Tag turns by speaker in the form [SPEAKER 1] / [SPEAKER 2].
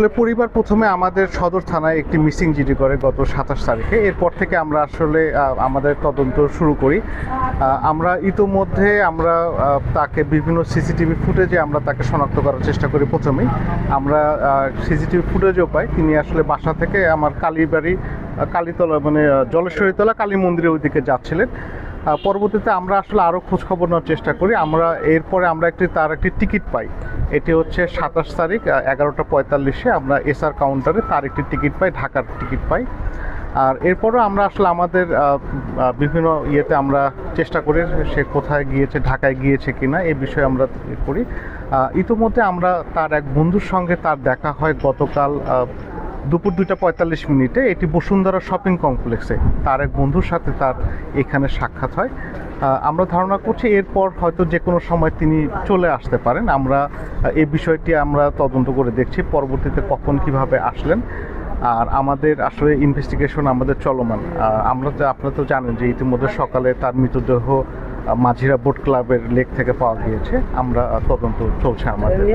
[SPEAKER 1] আসলে পরিবার প্রথমে আমাদের সদর থানায় একটি মিসিং জিডি করে গত 27 তারিখে। এরপর থেকে আমরা আসলে আমাদের তদন্ত শুরু করি। আমরা ইতোমধ্যে তাকে বিভিন্ন সিসিটিভি ফুটেজে আমরা তাকে শনাক্ত করার চেষ্টা করি। প্রথমেই আমরা সিসিটিভি ফুটেজও পাই তিনি আসলে বাসা থেকে আমার কালীবাড়ি কালীতলা মানে জলেশ্বরীতলা কালী মন্দিরের ওইদিকে যাচ্ছিলেন। পরবর্তীতে আমরা আসলে আরও খোঁজখবর নেওয়ার চেষ্টা করি। এরপরে আমরা তার একটি টিকিট পাই। এটি হচ্ছে 27 তারিখ 11:45-এ আমরা এসআর কাউন্টারে তার একটি টিকিট পাই, ঢাকার টিকিট পাই। আর এরপরও আমরা আসলে আমাদের বিভিন্ন ইয়েতে আমরা চেষ্টা করি সে কোথায় গিয়েছে, ঢাকায় গিয়েছে কিনা এই বিষয়ে আমরা করি। ইতিমধ্যে আমরা তার এক বন্ধুর সঙ্গে তার দেখা হয় গতকাল দুপুর 2:45 এটি বসুন্ধরা শপিং কমপ্লেক্সে তার এক বন্ধুর সাথে তার এখানে সাক্ষাৎ হয়। আমরা ধারণা করছি এরপর হয়তো যে কোনো সময় তিনি চলে আসতে পারেন। আমরা এই বিষয়টি আমরা তদন্ত করে দেখছি পরবর্তীতে কখন কিভাবে আসলেন। আর আমাদের আসলে ইনভেস্টিগেশন আমাদের চলমান। আপনারা তো জানেন যে ইতিমধ্যে সকালে তার মৃতদেহ মাঝিরা বোট ক্লাবের লেক থেকে পাওয়া গিয়েছে। আমরা তদন্ত চলছে আমাদের।